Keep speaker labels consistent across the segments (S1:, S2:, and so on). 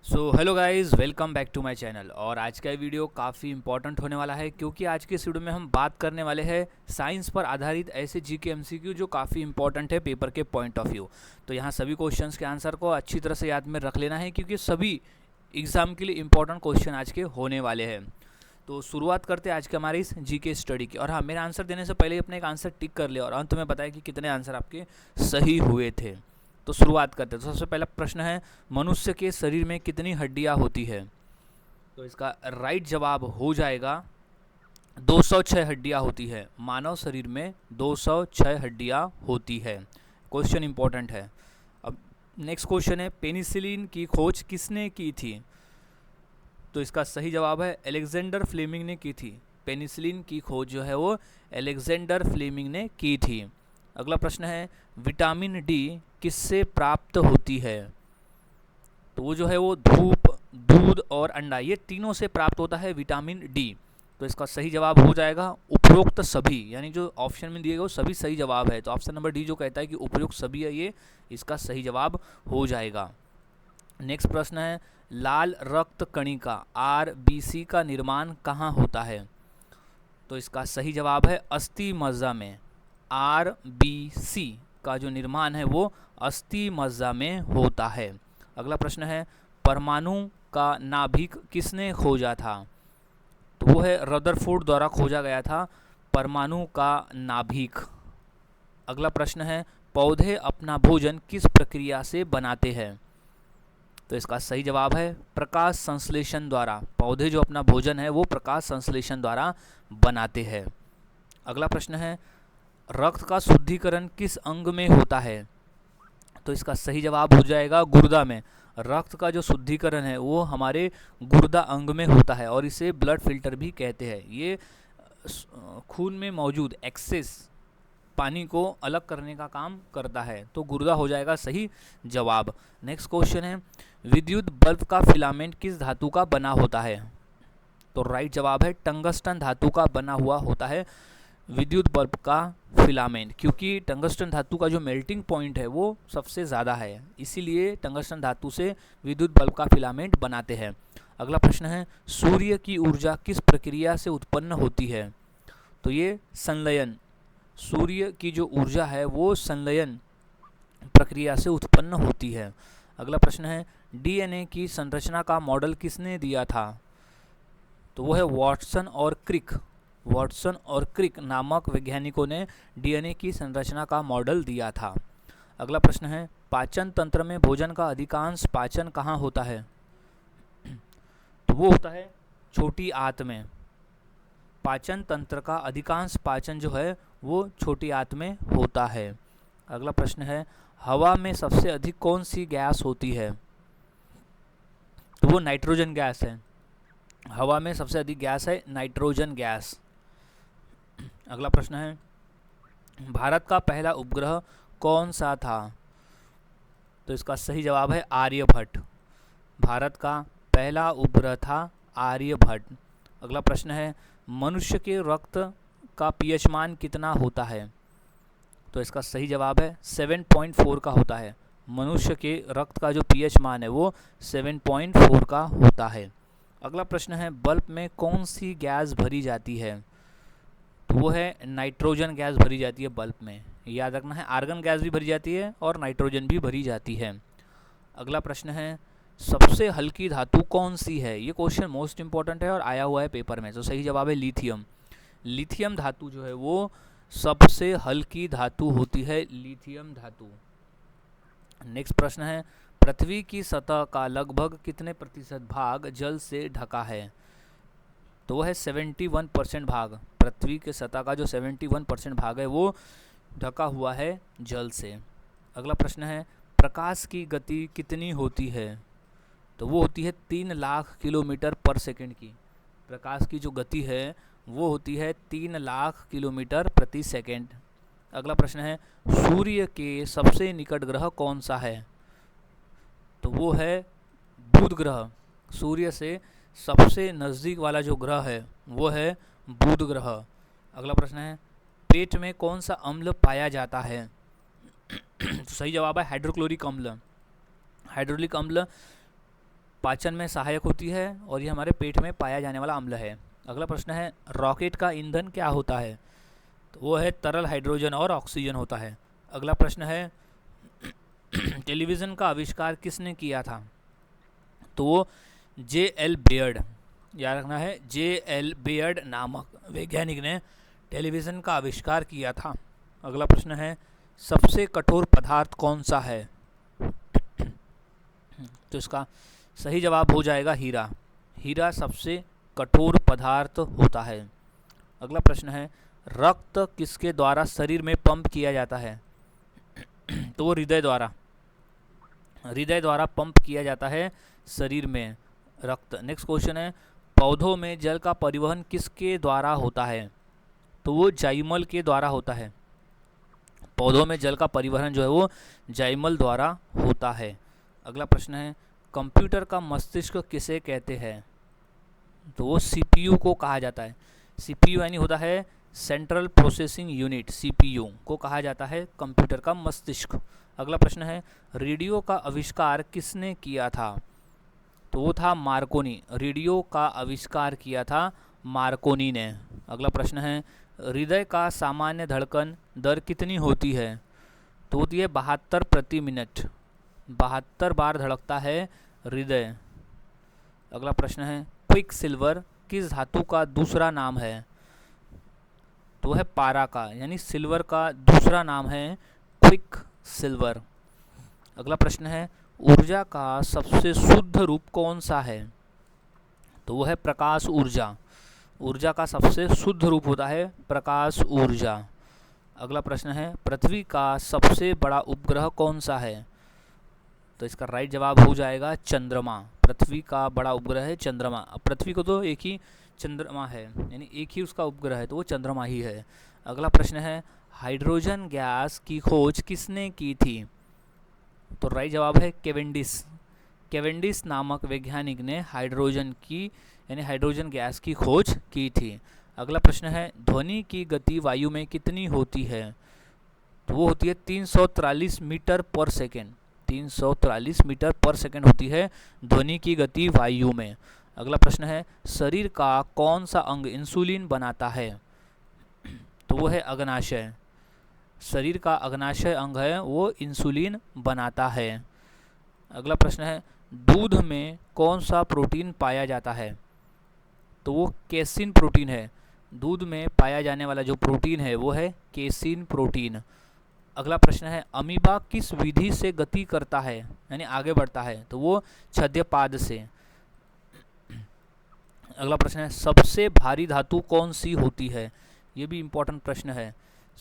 S1: So hello guys, welcome back to my channel. और आज का वीडियो काफ़ी इंपॉर्टेंट होने वाला है क्योंकि आज के इस वीडियो में हम बात करने वाले हैं साइंस पर आधारित ऐसे जीके एमसीक्यू जो काफ़ी इंपॉर्टेंट है पेपर के पॉइंट ऑफ व्यू। तो यहाँ सभी क्वेश्चंस के आंसर को अच्छी तरह से याद में रख लेना है क्योंकि सभी एग्ज़ाम के लिए इंपॉर्टेंट क्वेश्चन आज के होने वाले हैं। तो शुरुआत करते हैं आज के हमारे इस जीके स्टडी की। और हाँ, मेरा आंसर देने से पहले अपने एक आंसर टिक कर लिया और अंत में बताया कि कितने आंसर आपके सही हुए थे। तो शुरुआत करते हैं। तो सबसे पहला प्रश्न है, मनुष्य के शरीर में कितनी हड्डियां होती है? तो इसका राइट जवाब हो जाएगा 206 हड्डियां होती है। मानव शरीर में 206 हड्डियां होती है। क्वेश्चन इंपॉर्टेंट है। अब नेक्स्ट क्वेश्चन है, पेनिसिलिन की खोज किसने की थी? तो इसका सही जवाब है अलेक्जेंडर फ्लेमिंग ने की थी। पेनिसिलिन की खोज जो है वो अलेक्जेंडर फ्लेमिंग ने की थी। अगला प्रश्न है, विटामिन डी किससे प्राप्त होती है? तो वो जो है वो धूप, दूध और अंडा, ये तीनों से प्राप्त होता है विटामिन डी। तो इसका सही जवाब हो जाएगा उपरोक्त सभी, यानी जो ऑप्शन में दिए गए वो सभी सही जवाब है। तो ऑप्शन नंबर डी जो कहता है कि उपरोक्त सभी है, ये इसका सही जवाब हो जाएगा। नेक्स्ट प्रश्न है, लाल रक्त कणिका आरबीसी का निर्माण कहाँ होता है? तो इसका सही जवाब है अस्थि मज्जा में। आरबीसी का जो निर्माण है वो अस्थि मज्जा में होता है। अगला प्रश्न है, परमाणु का नाभिक किसने खोजा था? तो वो है रदरफोर्ड द्वारा खोजा गया था परमाणु का नाभिक। अगला प्रश्न है, पौधे अपना भोजन किस प्रक्रिया से बनाते हैं? तो इसका सही जवाब है प्रकाश संश्लेषण द्वारा। पौधे जो अपना भोजन है वो प्रकाश संश्लेषण द्वारा बनाते हैं। अगला प्रश्न है, रक्त का शुद्धिकरण किस अंग में होता है? तो इसका सही जवाब हो जाएगा गुर्दा में। रक्त का जो शुद्धिकरण है वो हमारे गुर्दा अंग में होता है और इसे ब्लड फिल्टर भी कहते हैं। ये खून में मौजूद एक्सेस पानी को अलग करने का काम करता है। तो गुर्दा हो जाएगा सही जवाब। नेक्स्ट क्वेश्चन है, विद्युत बल्ब का फिलामेंट किस धातु का बना होता है? तो राइट जवाब है टंगस्टन धातु का बना हुआ होता है विद्युत बल्ब का फिलामेंट, क्योंकि टंगस्टन धातु का जो मेल्टिंग पॉइंट है वो सबसे ज़्यादा है, इसीलिए टंगस्टन धातु से विद्युत बल्ब का फिलामेंट बनाते हैं। अगला प्रश्न है, सूर्य की ऊर्जा किस प्रक्रिया से उत्पन्न होती है? तो ये संलयन, सूर्य की जो ऊर्जा है वो संलयन प्रक्रिया से उत्पन्न होती है। अगला प्रश्न है, डीएनए की संरचना का मॉडल किसने दिया था? तो वो है वाटसन और क्रिक। वाटसन और क्रिक नामक वैज्ञानिकों ने डीएनए की संरचना का मॉडल दिया था। अगला प्रश्न है, पाचन तंत्र में भोजन का अधिकांश पाचन कहाँ होता है? तो वो होता है छोटी आंत में। पाचन तंत्र का अधिकांश पाचन जो है वो छोटी आंत में होता है। अगला प्रश्न है, हवा में सबसे अधिक कौन सी गैस होती है? तो वो नाइट्रोजन गैस है। हवा में सबसे अधिक गैस है नाइट्रोजन गैस। अगला प्रश्न है, भारत का पहला उपग्रह कौन सा था? तो इसका सही जवाब है आर्यभट्ट। भारत का पहला उपग्रह था आर्यभट्ट। अगला प्रश्न है, मनुष्य के रक्त का पीएच मान कितना होता है? तो इसका सही जवाब है 7.4 का होता है। मनुष्य के रक्त का जो पीएच मान है वो 7.4 का होता है। अगला प्रश्न है, बल्ब में कौन सी गैस भरी जाती है? तो वो है नाइट्रोजन गैस भरी जाती है बल्ब में। याद रखना है, आर्गन गैस भी भरी जाती है और नाइट्रोजन भी भरी जाती है। अगला प्रश्न है, सबसे हल्की धातु कौन सी है? ये क्वेश्चन मोस्ट इंपॉर्टेंट है और आया हुआ है पेपर में। तो सही जवाब है लिथियम। लिथियम धातु जो है वो सबसे हल्की धातु होती है, लिथियम धातु। नेक्स्ट प्रश्न है, पृथ्वी की सतह का लगभग कितने प्रतिशत भाग जल से ढका है? तो वह है 71% भाग। पृथ्वी के सतह का जो 71% भाग है वो ढका हुआ है जल से। अगला प्रश्न है, प्रकाश की गति कितनी होती है? तो वो होती है 3 लाख किलोमीटर पर सेकंड की। प्रकाश की जो गति है वो होती है 3 लाख किलोमीटर प्रति सेकंड। अगला प्रश्न है, सूर्य के सबसे निकट ग्रह कौन सा है? तो वो है बुध ग्रह। सूर्य से सबसे नज़दीक वाला जो ग्रह है वो है बुध ग्रह। अगला प्रश्न है, पेट में कौन सा अम्ल पाया जाता है? तो सही जवाब है हाइड्रोक्लोरिक अम्ल। हाइड्रोक्लोरिक अम्ल पाचन में सहायक होती है और ये हमारे पेट में पाया जाने वाला अम्ल है। अगला प्रश्न है रॉकेट का ईंधन क्या होता है? तो वो है तरल हाइड्रोजन और ऑक्सीजन होता है। अगला प्रश्न है टेलीविज़न का आविष्कार किसने किया था? तो वो J.L. बेयर्ड, याद रखना है, J.L. बेयर्ड नामक वैज्ञानिक ने टेलीविज़न का आविष्कार किया था। अगला प्रश्न है सबसे कठोर पदार्थ कौन सा है? तो इसका सही जवाब हो जाएगा हीरा। हीरा सबसे कठोर पदार्थ होता है। अगला प्रश्न है रक्त किसके द्वारा शरीर में पंप किया जाता है? तो वो हृदय द्वारा पंप किया जाता है शरीर में रक्त। नेक्स्ट क्वेश्चन है पौधों में जल का परिवहन किसके द्वारा होता है? तो वो जाइमल के द्वारा होता है। पौधों में जल का परिवहन जो है वो जाइमल द्वारा होता है। अगला प्रश्न है कंप्यूटर का मस्तिष्क किसे कहते हैं? तो वो सीपीयू को कहा जाता है। सीपीयू यानी होता है सेंट्रल प्रोसेसिंग यूनिट, सीपीयू को कहा जाता है कंप्यूटर का मस्तिष्क। अगला प्रश्न है रेडियो का आविष्कार किसने किया था? तो वो था मार्कोनी। रेडियो का आविष्कार किया था मार्कोनी ने। अगला प्रश्न है हृदय का सामान्य धड़कन दर कितनी होती है? तो होती है 72 प्रति मिनट। 72 बार धड़कता है हृदय। अगला प्रश्न है क्विक सिल्वर किस धातु का दूसरा नाम है? तो है पारा का, यानी सिल्वर का दूसरा नाम है क्विक सिल्वर। अगला प्रश्न है ऊर्जा का सबसे शुद्ध रूप कौन सा है? तो वो है प्रकाश ऊर्जा। ऊर्जा का सबसे शुद्ध रूप होता है प्रकाश ऊर्जा। अगला प्रश्न है पृथ्वी का सबसे बड़ा उपग्रह कौन सा है? तो इसका राइट जवाब हो जाएगा चंद्रमा। पृथ्वी का बड़ा उपग्रह है चंद्रमा। अब पृथ्वी को तो एक ही चंद्रमा है, यानी एक ही उसका उपग्रह है, तो वो चंद्रमा ही है। अगला प्रश्न है हाइड्रोजन गैस की खोज किसने की थी? तो राइट जवाब है केवेंडिश। केवेंडिश नामक वैज्ञानिक ने हाइड्रोजन गैस की खोज की थी। अगला प्रश्न है ध्वनि की गति वायु में कितनी होती है? तो वो होती है 343 मीटर पर सेकेंड। 343 मीटर पर सेकेंड होती है ध्वनि की गति वायु में। अगला प्रश्न है शरीर का कौन सा अंग इंसुलिन बनाता है? तो वो है अग्नाशय। शरीर का अग्नाशय अंग है वो इंसुलिन बनाता है। अगला प्रश्न है दूध में कौन सा प्रोटीन पाया जाता है? तो वो केसिन प्रोटीन है। दूध में पाया जाने वाला जो प्रोटीन है वो है केसिन प्रोटीन। अगला प्रश्न है अमीबा किस विधि से गति करता है, यानी आगे बढ़ता है? तो वो छद्यपाद से। अगला प्रश्न है सबसे भारी धातु कौन सी होती है? ये भी इम्पोर्टेंट प्रश्न है।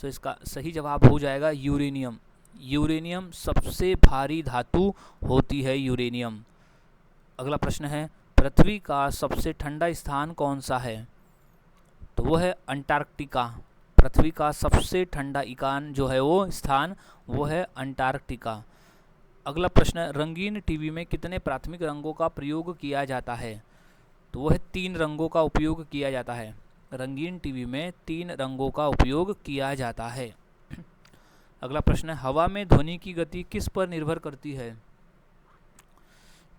S1: सो इसका सही जवाब हो जाएगा यूरेनियम। यूरेनियम सबसे भारी धातु होती है, यूरेनियम। अगला प्रश्न है पृथ्वी का सबसे ठंडा स्थान कौन सा है? तो वो है अंटार्कटिका। पृथ्वी का सबसे ठंडा इकान जो है वो स्थान वो है अंटार्कटिका। अगला प्रश्न है रंगीन टीवी में कितने प्राथमिक रंगों का प्रयोग किया जाता है? तो वो है 3 रंगों का उपयोग किया जाता है। रंगीन टीवी में 3 रंगों का उपयोग किया जाता है। अगला प्रश्न है हवा में ध्वनि की गति किस पर निर्भर करती है?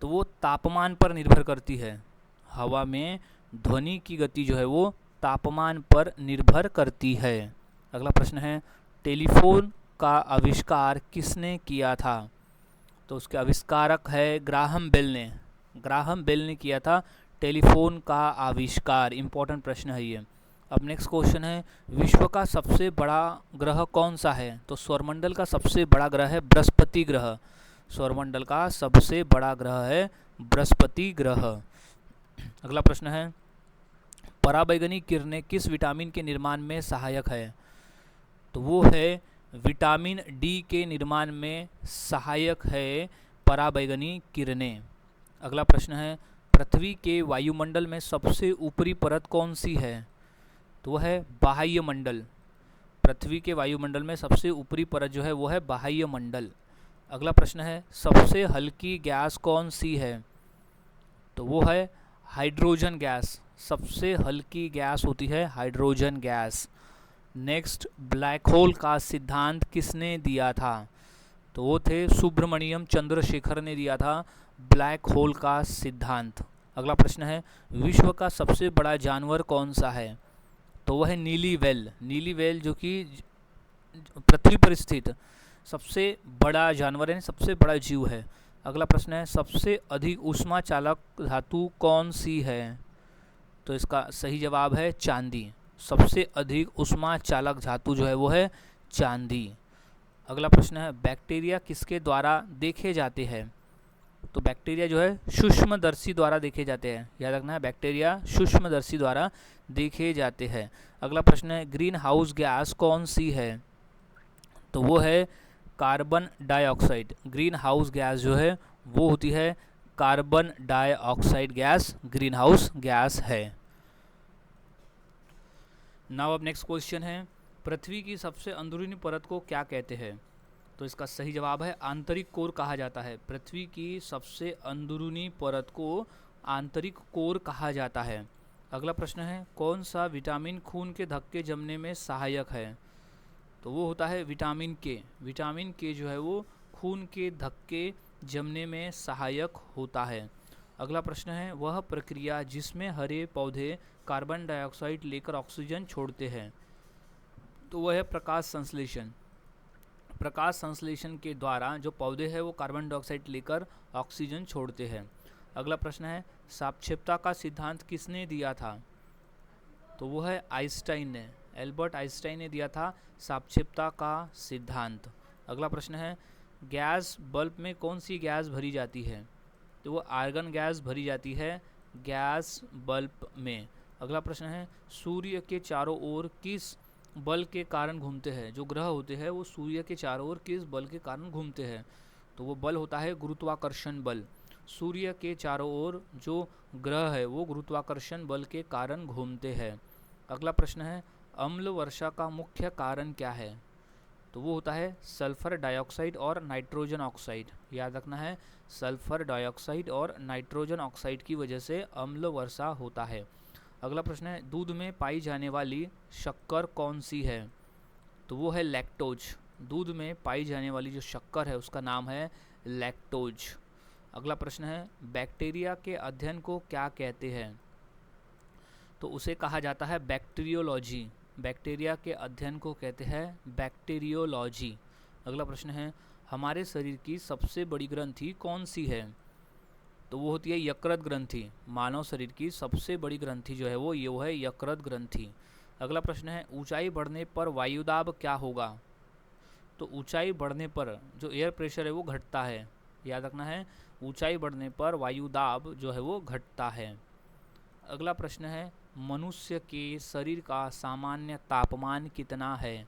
S1: तो वो तापमान पर निर्भर करती है। हवा में ध्वनि की गति जो है वो तापमान पर निर्भर करती है। अगला प्रश्न है टेलीफोन का आविष्कार किसने किया था? तो उसके आविष्कारक है ग्राहम बेल ने। ग्राहम बेल ने किया था टेलीफोन का आविष्कार। इंपॉर्टेंट प्रश्न है ये। अब नेक्स्ट क्वेश्चन है विश्व का सबसे बड़ा ग्रह कौन सा है? तो सौरमंडल का सबसे बड़ा ग्रह है बृहस्पति ग्रह। सौरमंडल का सबसे बड़ा ग्रह है बृहस्पति ग्रह। अगला प्रश्न है पराबैंगनी किरणें किस विटामिन के निर्माण में सहायक है? तो वो है विटामिन डी के निर्माण में सहायक है पराबैंगनी किरणें। अगला प्रश्न है पृथ्वी के वायुमंडल में सबसे ऊपरी परत कौन सी है? तो वह है बाह्य मंडल। पृथ्वी के वायुमंडल में सबसे ऊपरी परत जो है वो है बाह्य मंडल। अगला प्रश्न है सबसे हल्की गैस कौन सी है? तो वो है हाइड्रोजन गैस। सबसे हल्की गैस होती है hydrogen gas. Next black hole का सिद्धांत किसने दिया था? तो वो थे सुब्रमण्यम चंद्रशेखर ने दिया था ब्लैक होल का सिद्धांत। अगला प्रश्न है, विश्व का सबसे बड़ा जानवर कौन सा है? तो वह है नीली व्हेल। नीली व्हेल जो कि पृथ्वी पर स्थित सबसे बड़ा जानवर है, सबसे बड़ा जीव है। अगला प्रश्न है, सबसे अधिक ऊष्मा चालक धातु कौन सी है? तो इसका सही जवाब है चांदी। सबसे अधिक ऊष्मा चालक धातु जो है वो है चांदी। अगला प्रश्न है, बैक्टीरिया किसके द्वारा देखे जाते हैं? तो बैक्टीरिया जो है सूक्ष्मदर्शी द्वारा देखे जाते हैं। याद रखना है, बैक्टीरिया सूक्ष्मदर्शी द्वारा देखे जाते हैं। अगला प्रश्न है, ग्रीन हाउस गैस कौन सी है? तो वो है carbon dioxide. Green house gas जो है वो होती है carbon dioxide gas, green house gas है। नाउ अब नेक्स्ट क्वेश्चन है, पृथ्वी की सबसे अंदरूनी परत को क्या कहते हैं? तो इसका सही जवाब है आंतरिक कोर कहा जाता है। पृथ्वी की सबसे अंदरूनी परत को आंतरिक कोर कहा जाता है। अगला प्रश्न है, कौन सा विटामिन खून के धक्के जमने में सहायक है? तो वो होता है विटामिन के। विटामिन के जो है वो खून के धक्के जमने में सहायक होता है। अगला प्रश्न है, वह प्रक्रिया जिसमें हरे पौधे कार्बन डाइऑक्साइड लेकर ऑक्सीजन छोड़ते हैं। तो वह है प्रकाश संश्लेषण। प्रकाश संश्लेषण के द्वारा जो पौधे हैं वो कार्बन डाइऑक्साइड लेकर ऑक्सीजन छोड़ते हैं। अगला प्रश्न है, सापेक्षता का सिद्धांत किसने दिया था? तो वो है आइंस्टाइन ने। एल्बर्ट आइंस्टाइन ने दिया था सापेक्षता का सिद्धांत। अगला प्रश्न है, गैस बल्ब में कौन सी गैस भरी जाती है? तो वो आर्गन गैस भरी जाती है गैस बल्ब में। अगला प्रश्न है, सूर्य के चारों ओर किस बल के कारण घूमते हैं? जो ग्रह होते हैं वो सूर्य के चारों ओर किस बल के कारण घूमते हैं? तो वो बल होता है गुरुत्वाकर्षण बल। सूर्य के चारों ओर जो ग्रह है वो गुरुत्वाकर्षण बल के कारण घूमते हैं। अगला प्रश्न है, अम्ल वर्षा का मुख्य कारण क्या है? तो वो होता है सल्फर डाइऑक्साइड और नाइट्रोजन ऑक्साइड। याद रखना है, सल्फर डाइऑक्साइड और नाइट्रोजन ऑक्साइड की वजह से अम्ल वर्षा होता है। अगला प्रश्न है, दूध में पाई जाने वाली शक्कर कौन सी है? तो वो है लैक्टोज। दूध में पाई जाने वाली जो शक्कर है उसका नाम है लैक्टोज। अगला प्रश्न है, बैक्टीरिया के अध्ययन को क्या कहते हैं? तो उसे कहा जाता है बैक्टीरियोलॉजी। बैक्टीरिया के अध्ययन को कहते हैं बैक्टीरियोलॉजी। अगला प्रश्न है, हमारे शरीर की सबसे बड़ी ग्रंथि कौन सी है? तो वो होती है यकृत ग्रंथि। मानव शरीर की सबसे बड़ी ग्रंथि जो है वो है यकृत ग्रंथि। अगला प्रश्न है, ऊंचाई बढ़ने पर वायुदाब क्या होगा? तो ऊंचाई बढ़ने पर जो एयर प्रेशर है वो घटता है। याद रखना है, ऊंचाई बढ़ने पर वायुदाब जो है वो घटता है। अगला प्रश्न है, मनुष्य के शरीर का सामान्य तापमान कितना है?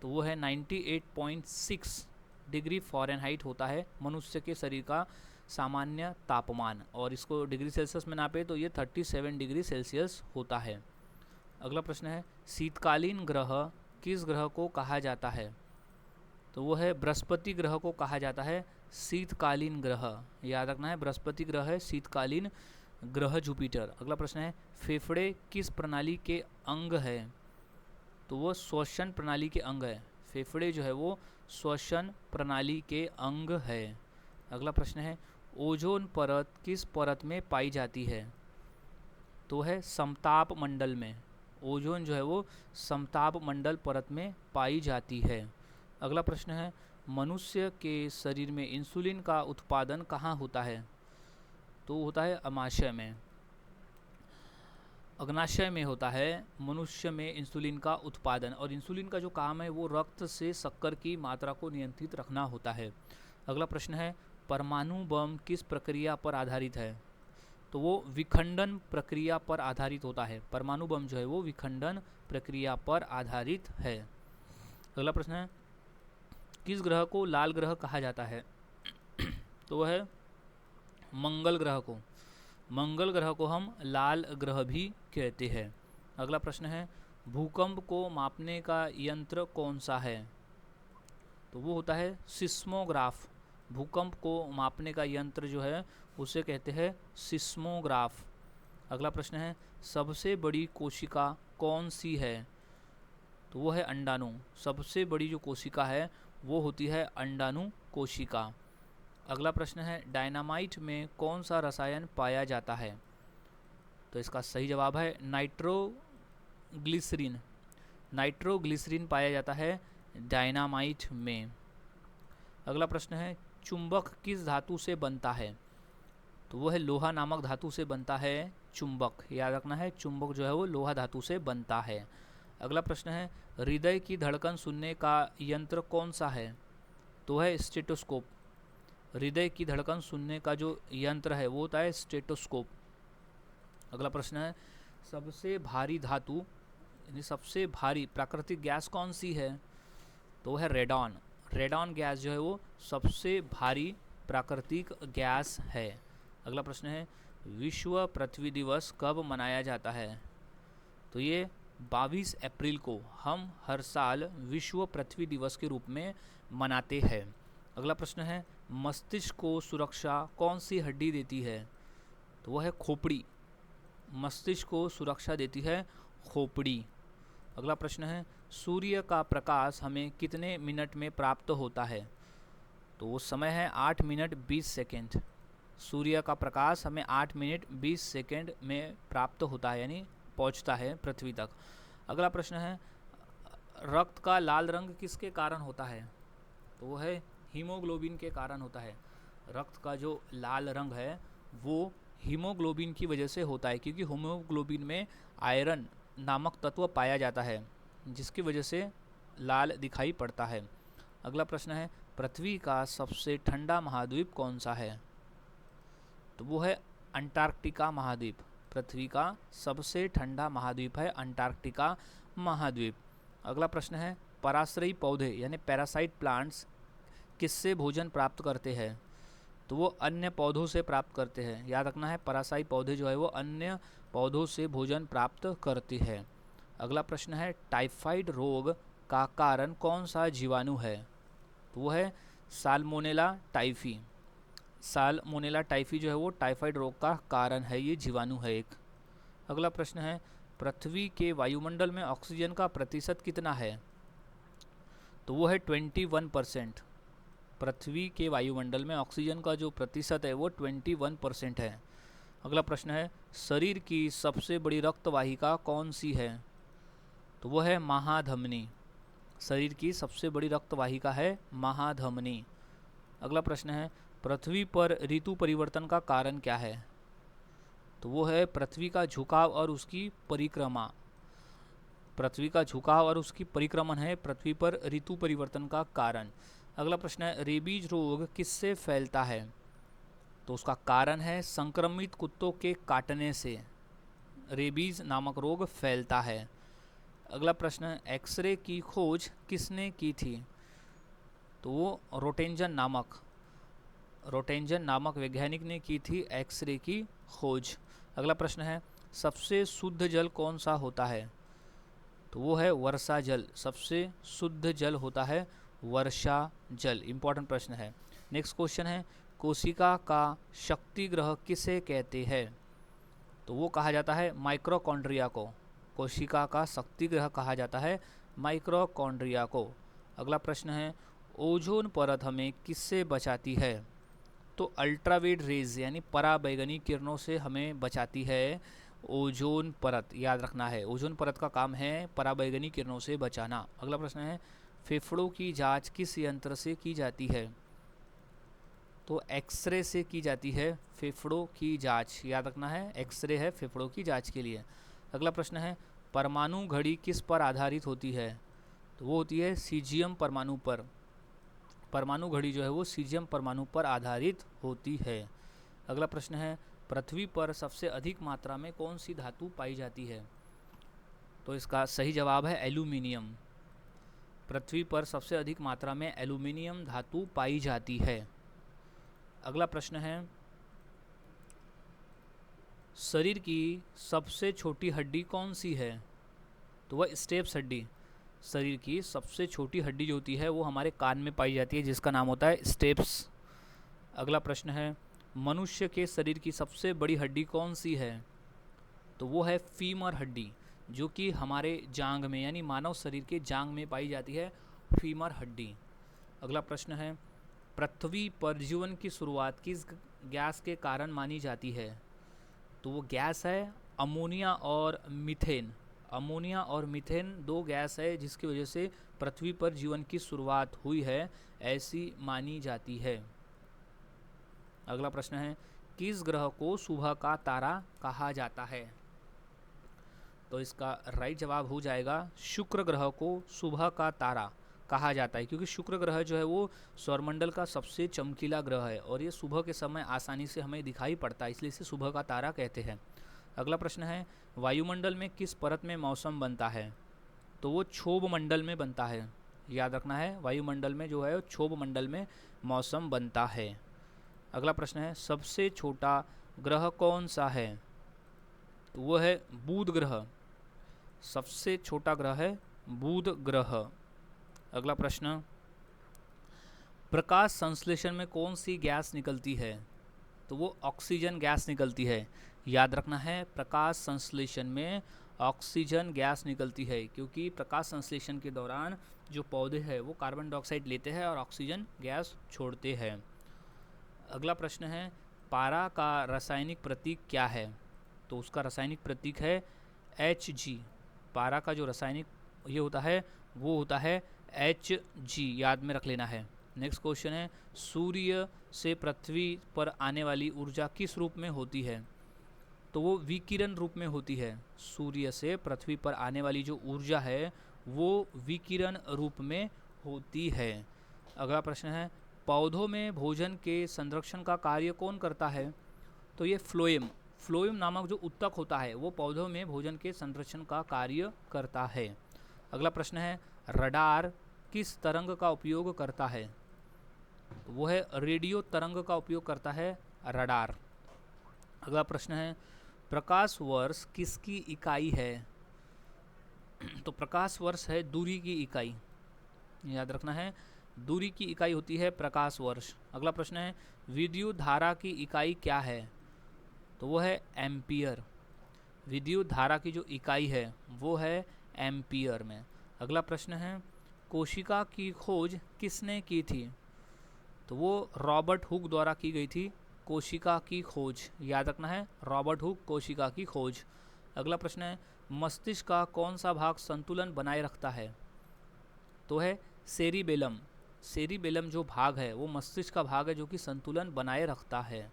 S1: तो वो है 98.6 डिग्री फ़ारेनहाइट होता है मनुष्य के शरीर का सामान्य तापमान, और इसको डिग्री सेल्सियस में नापे तो ये 37 डिग्री सेल्सियस होता है। अगला प्रश्न है, शीतकालीन ग्रह किस ग्रह को कहा जाता है? तो वो है बृहस्पति ग्रह को कहा जाता है शीतकालीन ग्रह। याद रखना है, बृहस्पति ग्रह है शीतकालीन ग्रह जुपिटर। अगला प्रश्न है, फेफड़े किस प्रणाली के अंग है? तो वो श्वसन प्रणाली के अंग है। फेफड़े जो है वो श्वसन प्रणाली के अंग है। अगला प्रश्न है, ओजोन परत किस परत में पाई जाती है? तो है समताप मंडल में। ओजोन जो है वो समताप मंडल परत में पाई जाती है। अगला प्रश्न है, मनुष्य के शरीर में इंसुलिन का उत्पादन कहाँ होता है? तो होता है अमाशय में, अग्नाशय में होता है मनुष्य में इंसुलिन का उत्पादन। और इंसुलिन का जो काम है वो रक्त से शक्कर की मात्रा को नियंत्रित रखना होता है। अगला प्रश्न है, परमाणु बम किस प्रक्रिया पर आधारित है? तो वो विखंडन प्रक्रिया पर आधारित होता है। परमाणु बम जो है वो विखंडन प्रक्रिया पर आधारित है। अगला प्रश्न है, किस ग्रह को लाल ग्रह कहा जाता है? तो वह है मंगल ग्रह को। मंगल ग्रह को हम लाल ग्रह भी कहते हैं। अगला प्रश्न है, भूकंप को मापने का यंत्र कौन सा है? तो वो होता है सिस्मोग्राफ। भूकंप को मापने का यंत्र जो है उसे कहते हैं सिस्मोग्राफ। अगला प्रश्न है, सबसे बड़ी कोशिका कौन सी है? तो वो है अंडाणु। सबसे बड़ी जो कोशिका है वो होती है अंडाणु कोशिका। अगला प्रश्न है डायनामाइट में कौन सा रसायन पाया जाता है? तो इसका सही जवाब है नाइट्रोग्लिसरीन। नाइट्रोग्लिसरीन पाया जाता है डायनामाइट में। अगला प्रश्न है चुंबक किस धातु से बनता है? तो वो है लोहा नामक धातु से बनता है चुंबक। याद रखना है, चुंबक जो है वो लोहा धातु से बनता है। अगला प्रश्न है हृदय की धड़कन सुनने का यंत्र कौन सा है? तो है स्टेटोस्कोप। हृदय की धड़कन सुनने का जो यंत्र है वो होता है स्टेटोस्कोप। अगला प्रश्न है सबसे भारी धातु यानी सबसे भारी प्राकृतिक गैस कौन सी है? तो है रेडॉन। रेडॉन गैस जो है वो सबसे भारी प्राकृतिक गैस है। अगला प्रश्न है विश्व पृथ्वी दिवस कब मनाया जाता है? तो ये 22 अप्रैल को हम हर साल विश्व पृथ्वी दिवस के रूप में मनाते हैं। अगला प्रश्न है मस्तिष्क को सुरक्षा कौन सी हड्डी देती है? तो वह है खोपड़ी। मस्तिष्क को सुरक्षा देती है खोपड़ी। अगला प्रश्न है सूर्य का प्रकाश हमें कितने मिनट में प्राप्त होता है? तो वो समय है 8 मिनट 20 सेकेंड। सूर्य का प्रकाश हमें 8 मिनट 20 सेकेंड में प्राप्त होता है यानी पहुंचता है पृथ्वी तक। अगला प्रश्न है रक्त का लाल रंग किसके कारण होता है? तो वो है हीमोग्लोबिन के कारण होता है। रक्त का जो लाल रंग है वो हीमोग्लोबिन की वजह से होता है, क्योंकि हीमोग्लोबिन में आयरन नामक तत्व पाया जाता है जिसकी वजह से लाल दिखाई पड़ता है। अगला प्रश्न है पृथ्वी का सबसे ठंडा महाद्वीप कौन सा है? तो वो है अंटार्कटिका महाद्वीप। पृथ्वी का सबसे ठंडा महाद्वीप है अंटार्कटिका महाद्वीप। अगला प्रश्न है पराश्रयी पौधे यानी पैरासाइट प्लांट्स किससे भोजन प्राप्त करते हैं? तो वो अन्य पौधों से प्राप्त करते हैं। याद रखना है परासाई पौधे जो है वो अन्य पौधों से भोजन प्राप्त करती है। अगला प्रश्न है टाइफाइड रोग का कारण कौन सा जीवाणु है? तो वो है साल्मोनेला टाइफी। साल्मोनेला टाइफी जो है वो टाइफाइड रोग का कारण है, ये जीवाणु है एक। अगला प्रश्न है पृथ्वी के वायुमंडल में ऑक्सीजन का प्रतिशत कितना है? तो वो है 21%। पृथ्वी के वायुमंडल में ऑक्सीजन का जो प्रतिशत है वो 21% है। अगला प्रश्न है शरीर की सबसे बड़ी रक्तवाहिका कौन सी है? तो वो है महाधमनी। शरीर की सबसे बड़ी रक्तवाहिका है महाधमनी। अगला प्रश्न है पृथ्वी पर ऋतु परिवर्तन का कारण क्या है? तो वो है पृथ्वी का झुकाव और उसकी परिक्रमा। पृथ्वी का झुकाव और उसकी परिक्रमण है पृथ्वी पर ऋतु परिवर्तन का कारण। अगला प्रश्न है रेबीज रोग किससे फैलता है? तो उसका कारण है संक्रमित कुत्तों के काटने से रेबीज नामक रोग फैलता है। अगला प्रश्न है एक्सरे की खोज किसने की थी? तो वो रोटेंजन नामक वैज्ञानिक ने की थी एक्सरे की खोज। अगला प्रश्न है सबसे शुद्ध जल कौन सा होता है? तो वो है वर्षा जल। सबसे शुद्ध जल होता है वर्षा जल। इंपॉर्टेंट प्रश्न है। नेक्स्ट क्वेश्चन है कोशिका का शक्ति ग्रह किसे कहते हैं? तो वो कहा जाता है माइक्रोकॉन्ड्रिया को। कोशिका का शक्ति ग्रह कहा जाता है माइक्रोकॉन्ड्रिया को। अगला प्रश्न है ओजोन परत हमें किससे बचाती है? तो अल्ट्रावायलेट रेज यानी पराबैंगनी किरणों से हमें बचाती है ओजोन परत। याद रखना है ओजोन परत का काम है पराबैंगनी किरणों से बचाना। अगला प्रश्न है फेफड़ों की जांच किस यंत्र से की जाती है? तो एक्सरे से की जाती है फेफड़ों की जांच। याद रखना है एक्सरे है फेफड़ों की जांच के लिए। अगला प्रश्न है परमाणु घड़ी किस पर आधारित होती है? तो वो होती है सीजियम परमाणु पर। परमाणु घड़ी जो है वो सीजियम परमाणु पर आधारित होती है। अगला प्रश्न है पृथ्वी पर सबसे अधिक मात्रा में कौन सी धातु पाई जाती है? तो इसका सही जवाब है एल्यूमिनियम। पृथ्वी पर सबसे अधिक मात्रा में एल्यूमिनियम धातु पाई जाती है। अगला प्रश्न है शरीर की सबसे छोटी हड्डी कौन सी है? तो वह स्टेप्स हड्डी। शरीर की सबसे छोटी हड्डी जो होती है वो हमारे कान में पाई जाती है जिसका नाम होता है स्टेप्स। अगला प्रश्न है मनुष्य के शरीर की सबसे बड़ी हड्डी कौन सी है? तो वो है फीमर हड्डी, जो कि हमारे जांघ में यानी मानव शरीर के जांघ में पाई जाती है फीमर हड्डी। अगला प्रश्न है पृथ्वी पर जीवन की शुरुआत किस गैस के कारण मानी जाती है? तो वो गैस है अमोनिया और मीथेन। अमोनिया और मीथेन दो गैस है जिसकी वजह से पृथ्वी पर जीवन की शुरुआत हुई है, ऐसी मानी जाती है। अगला प्रश्न है, किस ग्रह को सुबह का तारा कहा जाता है? तो इसका राइट जवाब हो जाएगा शुक्र ग्रह को सुबह का तारा कहा जाता है, क्योंकि शुक्र ग्रह जो है वो सौरमंडल का सबसे चमकीला ग्रह है और ये सुबह के समय आसानी से हमें दिखाई पड़ता है, इसलिए इसे सुबह का तारा कहते हैं। अगला प्रश्न है, वायुमंडल में किस परत में मौसम बनता है? तो वो क्षोभ मंडल में बनता है। याद रखना है, वायुमंडल में जो है क्षोभ मंडल में मौसम बनता है। अगला प्रश्न है, सबसे छोटा ग्रह कौन सा है? तो वो है बुध ग्रह। सबसे छोटा ग्रह है बुध ग्रह। अगला प्रश्न, प्रकाश संश्लेषण में कौन सी गैस निकलती है? तो वो ऑक्सीजन गैस निकलती है। याद रखना है, प्रकाश संश्लेषण में ऑक्सीजन गैस निकलती है, क्योंकि प्रकाश संश्लेषण के दौरान जो पौधे हैं वो कार्बन डाइऑक्साइड लेते हैं और ऑक्सीजन गैस छोड़ते हैं। अगला प्रश्न है, पारा का रासायनिक प्रतीक क्या है? तो उसका रासायनिक प्रतीक है Hg। पारा का जो रासायनिक ये होता है वो होता है Hg, याद में रख लेना है। नेक्स्ट क्वेश्चन है, सूर्य से पृथ्वी पर आने वाली ऊर्जा किस रूप में होती है? तो वो विकिरण रूप में होती है। सूर्य से पृथ्वी पर आने वाली जो ऊर्जा है वो विकिरण रूप में होती है। अगला प्रश्न है, पौधों में भोजन के संरक्षण का कार्य कौन करता है? तो ये फ्लोएम नामक जो उत्तक होता है वो पौधों में भोजन के संरक्षण का कार्य करता है। अगला प्रश्न है, रडार किस तरंग का उपयोग करता है? तो वो है रेडियो तरंग का उपयोग करता है रडार। अगला प्रश्न है, प्रकाश वर्ष किसकी इकाई है? तो प्रकाश वर्ष है दूरी की इकाई। याद रखना है, दूरी की इकाई होती है प्रकाश वर्ष। अगला प्रश्न है, विद्युत धारा की इकाई क्या है? तो वो है एम्पियर। विद्युत धारा की जो इकाई है वो है एम्पियर में। अगला प्रश्न है, कोशिका की खोज किसने की थी? तो वो रॉबर्ट हुक द्वारा की गई थी कोशिका की खोज। याद रखना है, रॉबर्ट हुक कोशिका की खोज। अगला प्रश्न है, मस्तिष्क का कौन सा भाग संतुलन बनाए रखता है? तो है सेरिबेलम। सेरिबेलम जो भाग है वो मस्तिष्क का भाग है जो कि संतुलन बनाए रखता है।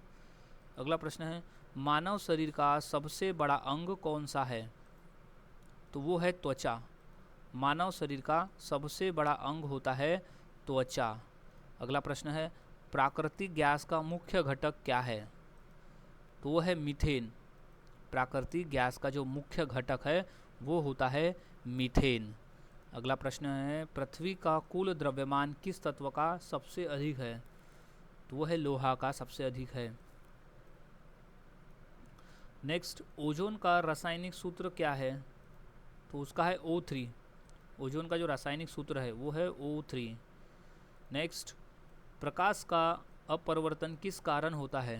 S1: अगला प्रश्न है, मानव शरीर का सबसे बड़ा अंग कौन सा है? तो वो है त्वचा। मानव शरीर का सबसे बड़ा अंग होता है त्वचा। अगला प्रश्न है, प्राकृतिक गैस का मुख्य घटक क्या है? तो वो है मीथेन। प्राकृतिक गैस का जो मुख्य घटक है वो होता है मीथेन। अगला प्रश्न है, पृथ्वी का कुल द्रव्यमान किस तत्व का सबसे अधिक है? तो वो है लोहा का सबसे अधिक है। नेक्स्ट, ओजोन का रासायनिक सूत्र क्या है? तो उसका है O3। ओजोन का जो रासायनिक सूत्र है वो है O3। नेक्स्ट, प्रकाश का अपरिवर्तन किस कारण होता है?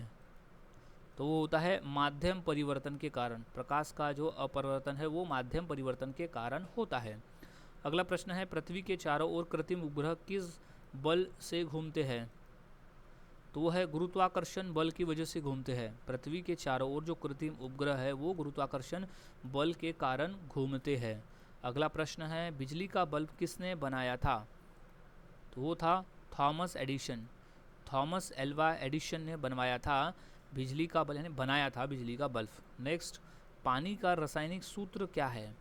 S1: तो वो होता है माध्यम परिवर्तन के कारण। प्रकाश का जो अपरिवर्तन है वो माध्यम परिवर्तन के कारण होता है। अगला प्रश्न है, पृथ्वी के चारों ओर कृत्रिम उपग्रह किस बल से घूमते हैं? तो वो है गुरुत्वाकर्षण बल की वजह से घूमते हैं। पृथ्वी के चारों ओर जो कृत्रिम उपग्रह है वो गुरुत्वाकर्षण बल के कारण घूमते हैं। अगला प्रश्न है, बिजली का बल्ब किसने बनाया था? तो वो था Thomas Edison. Thomas Alva Edison ने बनवाया था बिजली का बल्ब, यानी बनाया था बिजली का बल्ब। नेक्स्ट, पानी का रासायनिक सूत्र क्या है?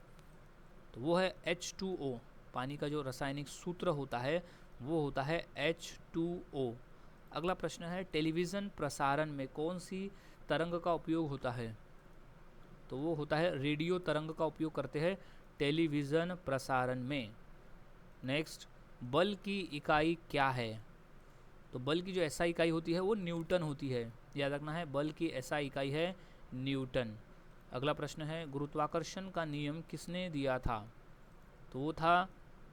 S1: तो वो है H2O। पानी का जो रासायनिक सूत्र होता है वो होता है H2O। अगला प्रश्न है, टेलीविज़न प्रसारण में कौन सी तरंग का उपयोग होता है? तो वो होता है रेडियो तरंग का उपयोग करते हैं टेलीविज़न प्रसारण में। नेक्स्ट, बल की इकाई क्या है? तो बल की जो SI इकाई होती है वो न्यूटन होती है। याद रखना है, बल की SI इकाई है न्यूटन। अगला प्रश्न है, गुरुत्वाकर्षण का नियम किसने दिया था? तो वो था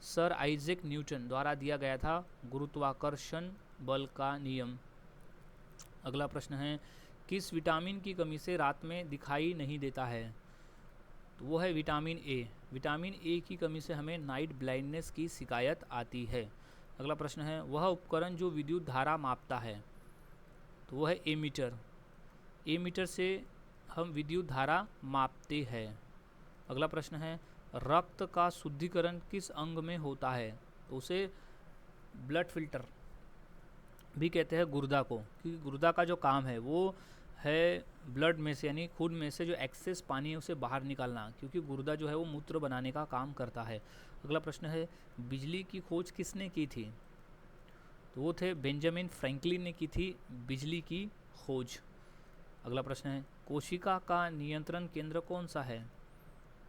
S1: सर आइजैक न्यूटन द्वारा दिया गया था गुरुत्वाकर्षण बल का नियम। अगला प्रश्न है, किस विटामिन की कमी से रात में दिखाई नहीं देता है? तो वो है विटामिन ए। विटामिन ए की कमी से हमें नाइट ब्लाइंडनेस की शिकायत आती है। अगला प्रश्न है वह उपकरण जो विद्युत धारा मापता है, तो वो है एमीटर। एमीटर से हम विद्युत धारा मापते हैं। अगला प्रश्न है रक्त का शुद्धिकरण किस अंग में होता है, तो उसे ब्लड फिल्टर भी कहते हैं गुर्दा को, क्योंकि गुर्दा का जो काम है वो है ब्लड में से यानी खून में से जो एक्सेस पानी है उसे बाहर निकालना, क्योंकि गुर्दा जो है वो मूत्र बनाने का काम करता है। अगला प्रश्न है बिजली की खोज किसने की थी, तो वो थे बेंजामिन फ्रैंकलिन ने की थी बिजली की खोज। अगला प्रश्न है कोशिका का नियंत्रण केंद्र कौन सा है,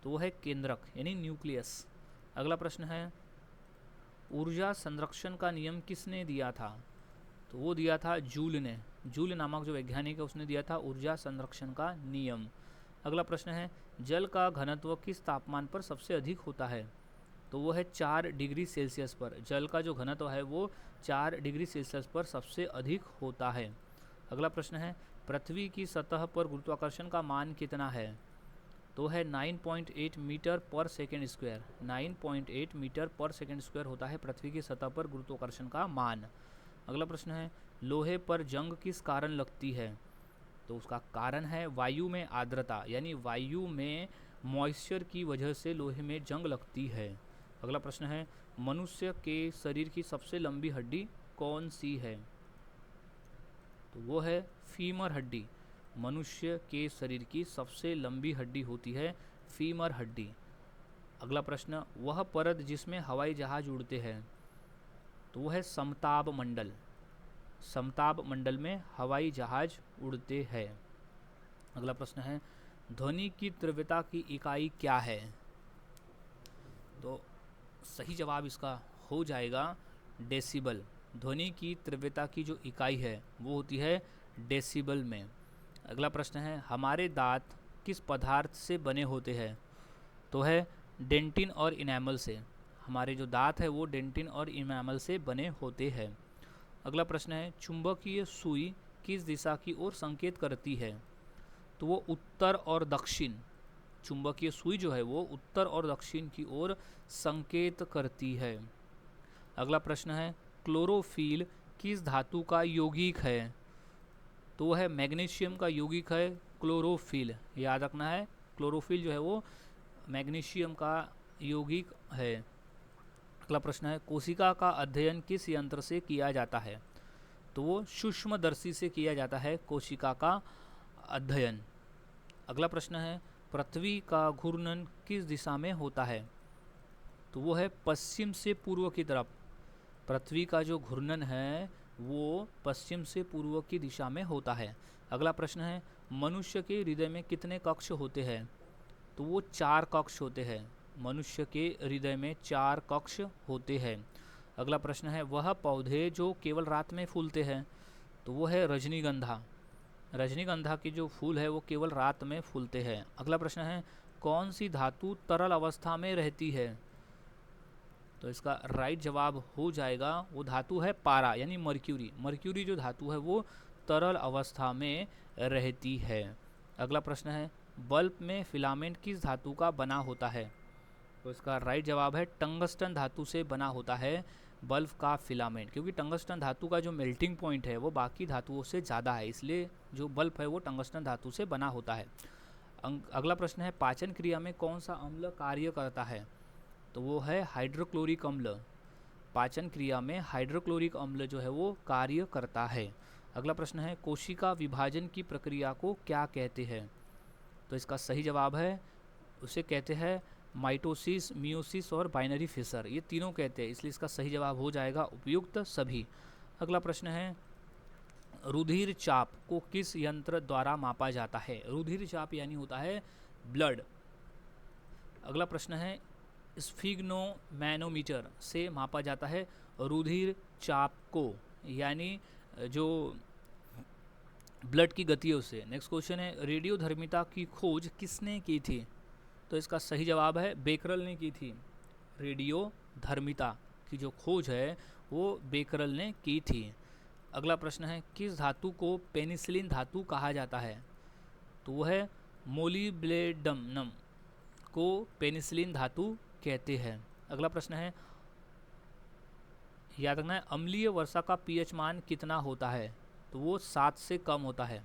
S1: तो वो है केंद्रक यानी न्यूक्लियस। अगला प्रश्न है ऊर्जा संरक्षण का नियम किसने दिया था, तो वो दिया था जूल ने। जूल नामक जो वैज्ञानिक है उसने दिया था ऊर्जा संरक्षण का नियम। अगला प्रश्न है जल का घनत्व किस तापमान पर सबसे अधिक होता है, तो वो है 4 डिग्री सेल्सियस पर। जल का जो घनत्व है वो 4 डिग्री सेल्सियस पर सबसे अधिक होता है। अगला प्रश्न है पृथ्वी की सतह पर गुरुत्वाकर्षण का मान कितना है, तो है 9.8 मीटर पर सेकेंड स्क्वायर। 9.8 मीटर पर सेकेंड स्क्वायर होता है पृथ्वी की सतह पर गुरुत्वाकर्षण का मान। अगला प्रश्न है लोहे पर जंग किस कारण लगती है, तो उसका कारण है वायु में आर्द्रता, यानी वायु में मॉइस्चर की वजह से लोहे में जंग लगती है। अगला प्रश्न है मनुष्य के शरीर की सबसे लंबी हड्डी कौन सी है, तो वो है फीमर हड्डी। मनुष्य के शरीर की सबसे लंबी हड्डी होती है फीमर हड्डी। अगला प्रश्न वह परत जिसमें हवाई जहाज उड़ते हैं, तो वह है समताप मंडल। समताप मंडल में हवाई जहाज उड़ते हैं। अगला प्रश्न है ध्वनि की तीव्रता की इकाई क्या है, तो सही जवाब इसका हो जाएगा डेसिबल। ध्वनि की तीव्रता की जो इकाई है वो होती है डेसिबल में। अगला प्रश्न है हमारे दांत किस पदार्थ से बने होते हैं, तो है डेंटिन और इनेमल से। हमारे जो दांत है वो डेंटिन और इनेमल से बने होते हैं। अगला प्रश्न है चुंबकीय सुई किस दिशा की ओर संकेत करती है, तो वो उत्तर और दक्षिण। चुंबकीय सुई जो है वो उत्तर और दक्षिण की ओर संकेत करती है। अगला प्रश्न है क्लोरोफिल किस धातु का यौगिक है, तो वह है मैग्नीशियम का यौगिक है क्लोरोफिल। याद रखना है क्लोरोफिल जो है वो मैग्नीशियम का यौगिक है। अगला प्रश्न है कोशिका का अध्ययन किस यंत्र से किया जाता है, तो वो सूक्ष्मदर्शी से किया जाता है कोशिका का अध्ययन। अगला प्रश्न है पृथ्वी का घूर्णन किस दिशा में होता है, तो वो है पश्चिम से पूर्व की तरफ। पृथ्वी का जो घूर्णन है वो पश्चिम से पूर्व की दिशा में होता है। अगला प्रश्न है मनुष्य के हृदय में कितने कक्ष होते हैं, तो वो 4 कक्ष होते हैं। मनुष्य के हृदय में 4 कक्ष होते हैं। अगला प्रश्न है वह पौधे जो केवल रात में फूलते हैं, तो वो है रजनीगंधा। रजनीगंधा के जो फूल है वो केवल रात में फूलते हैं। अगला प्रश्न है कौन सी धातु तरल अवस्था में रहती है, तो इसका राइट जवाब हो जाएगा वो धातु है पारा यानी मर्क्यूरी। मर्क्यूरी जो धातु है वो तरल अवस्था में रहती है। अगला प्रश्न है बल्ब में फिलामेंट किस धातु का बना होता है, तो इसका राइट जवाब है टंगस्टन धातु से बना होता है बल्ब का फिलामेंट, क्योंकि टंगस्टन धातु का जो मेल्टिंग पॉइंट है वो बाकी धातुओं से ज़्यादा है, इसलिए जो बल्ब है वो टंगस्टन धातु से बना होता है। अगला प्रश्न है पाचन क्रिया में कौन सा अम्ल कार्य करता है, तो वो है हाइड्रोक्लोरिक अम्ल। पाचन क्रिया में हाइड्रोक्लोरिक अम्ल जो है वो कार्य करता है। अगला प्रश्न है कोशिका विभाजन की प्रक्रिया को क्या कहते हैं, तो इसका सही जवाब है उसे कहते हैं माइटोसिस, मियोसिस और बाइनरी फिशर, ये तीनों कहते हैं, इसलिए इसका सही जवाब हो जाएगा उपयुक्त सभी। अगला प्रश्न है रुधिर चाप को किस यंत्र द्वारा मापा जाता है। रुधिर चाप यानी होता है ब्लड। अगला प्रश्न है स्फिग्नोमैनोमीटर से मापा जाता है रुधिर चाप को, यानी जो ब्लड की गतियों से। नेक्स्ट क्वेश्चन है रेडियोधर्मिता की खोज किसने की थी, तो इसका सही जवाब है बेकरल ने की थी। रेडियोधर्मिता की जो खोज है वो बेकरल ने की थी। अगला प्रश्न है किस धातु को पेनिसिलिन धातु कहा जाता है, तो वो है मोलिब्डेनम को पेनिसिलिन धातु कहते हैं। अगला प्रश्न है याद रखना है, अम्लीय वर्षा का पीएच मान कितना होता है? तो वो 7 से कम होता है।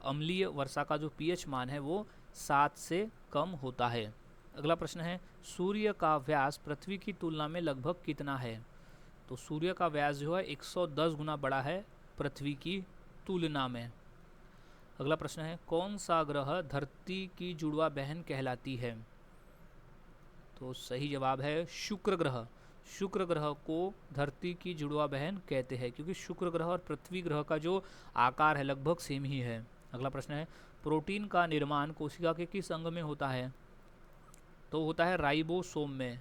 S1: अम्लीय वर्षा का जो पीएच मान है वो 7 से कम होता है। अगला प्रश्न है, सूर्य का व्यास पृथ्वी की तुलना में लगभग कितना है? तो सूर्य का व्यास जो है 110 गुना बड़ा है पृथ्वी की तुलना में। अगला प्रश्न है, कौन सा ग्रह धरती की जुड़वा बहन कहलाती है? तो सही जवाब है शुक्र ग्रह। शुक्र ग्रह को धरती की जुड़वा बहन कहते हैं, क्योंकि शुक्र ग्रह और पृथ्वी ग्रह का जो आकार है लगभग सेम ही है। अगला प्रश्न है, प्रोटीन का निर्माण कोशिका के किस अंग में होता है? तो होता है राइबोसोम में।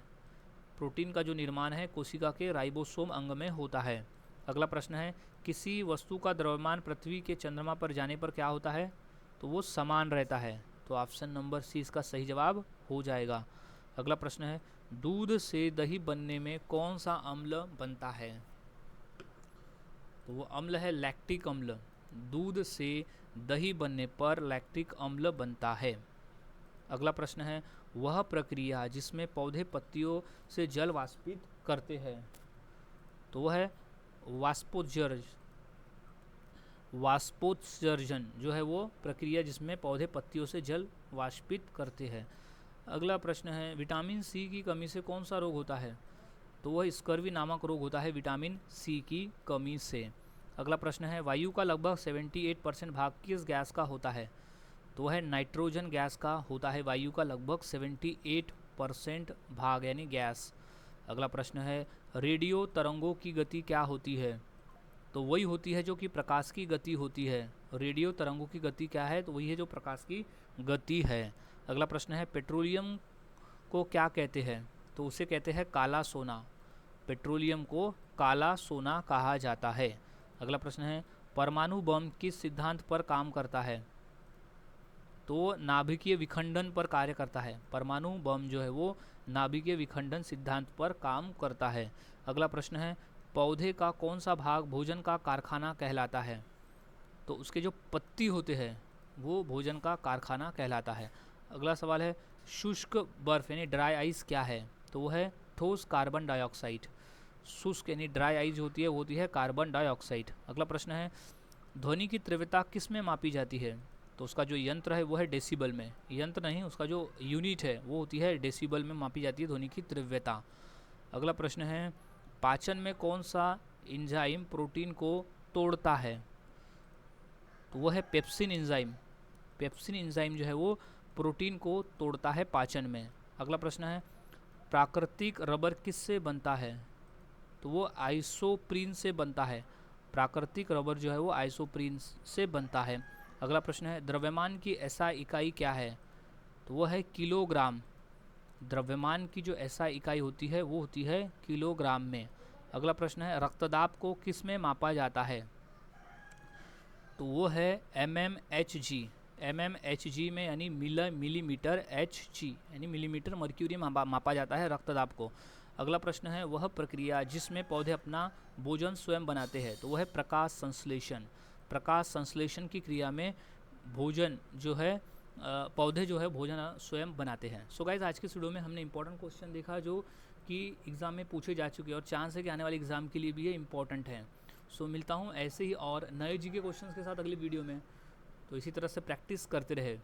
S1: प्रोटीन का जो निर्माण है कोशिका के राइबोसोम अंग में होता है। अगला प्रश्न है, किसी वस्तु का द्रव्यमान पृथ्वी के चंद्रमा पर जाने पर क्या होता है? तो वो समान रहता है। तो ऑप्शन नंबर सी इसका सही जवाब हो जाएगा। अगला प्रश्न है, दूध से दही बनने में कौन सा अम्ल बनता है? तो वो अम्ल है लैक्टिक अम्ल। दूध से दही बनने पर लैक्टिक अम्ल बनता है। अगला प्रश्न है, वह प्रक्रिया जिसमें पौधे पत्तियों से जल वाष्पित करते हैं? तो वह है वाष्पोत्सर्जन जो है वो प्रक्रिया जिसमें पौधे पत्तियों से जल वाष्पित करते हैं। अगला प्रश्न है, विटामिन सी की कमी से कौन सा रोग होता है? तो वह स्कर्वी नामक रोग होता है विटामिन सी की कमी से। अगला प्रश्न है, वायु का लगभग 78% भाग किस गैस का होता है? तो वह नाइट्रोजन गैस का होता है। वायु का लगभग 78% भाग यानी गैस। अगला प्रश्न है, रेडियो तरंगों की गति क्या होती है? तो वही होती है जो कि प्रकाश की गति होती है। रेडियो तरंगों की गति क्या है? तो वही है जो प्रकाश की गति है। अगला प्रश्न है, पेट्रोलियम को क्या कहते हैं? तो उसे कहते हैं काला सोना। पेट्रोलियम को काला सोना कहा जाता है। अगला प्रश्न है, परमाणु बम किस सिद्धांत पर काम करता है? तो नाभिकीय विखंडन पर कार्य करता है। परमाणु बम जो है वो नाभिकीय विखंडन सिद्धांत पर काम करता है। अगला प्रश्न है, पौधे का कौन सा भाग भोजन का कारखाना कहलाता है? तो उसके जो पत्ती होते हैं वो भोजन का कारखाना कहलाता है। अगला सवाल है, शुष्क बर्फ यानी ड्राई आइस क्या है? तो वो है ठोस कार्बन डाइऑक्साइड। शुष्क यानी ड्राई आइस होती है वो होती है कार्बन डाइऑक्साइड। अगला प्रश्न है, ध्वनि की तीव्रता किस में मापी जाती है? तो उसका जो यंत्र है वो है डेसिबल में। यंत्र नहीं, उसका जो यूनिट है वो होती है डेसिबल में मापी जाती है ध्वनि की तीव्रता। अगला प्रश्न है, पाचन में कौन सा एंजाइम प्रोटीन को तोड़ता है? तो वो है पेप्सिन एंजाइम। पेप्सिन एंजाइम जो है वो प्रोटीन को तोड़ता है पाचन में। अगला प्रश्न है, प्राकृतिक रबर किससे बनता है? तो वो आइसोप्रीन से बनता है। प्राकृतिक रबर जो है वो आइसोप्रीन से बनता है। अगला प्रश्न है, द्रव्यमान की एसआई इकाई क्या है? तो वो है किलोग्राम। द्रव्यमान की जो एसआई इकाई होती है वो होती है किलोग्राम में। अगला प्रश्न है, रक्तदाब को किस में मापा जाता है? तो वो है mmHg। mmHg में यानी मिलीमीटर Hg यानी मिलीमीटर मर्क्यूरी मापा जाता है रक्तदाब को। अगला प्रश्न है, वह प्रक्रिया जिसमें पौधे अपना भोजन स्वयं बनाते हैं? तो वह है प्रकाश संश्लेषण। प्रकाश संश्लेषण की क्रिया में भोजन जो है पौधे जो है भोजन स्वयं बनाते हैं। सो गाइस, आज के वीडियो में हमने इंपॉर्टेंट क्वेश्चन देखा जो कि एग्ज़ाम में पूछे जा चुके हैं और चांस है कि आने वाले एग्ज़ाम के लिए भी ये इंपॉर्टेंट हैं। सो मिलता हूँ ऐसे ही और नए जीके क्वेश्चंस के साथ अगली वीडियो में। तो इसी तरह से प्रैक्टिस करते रहे।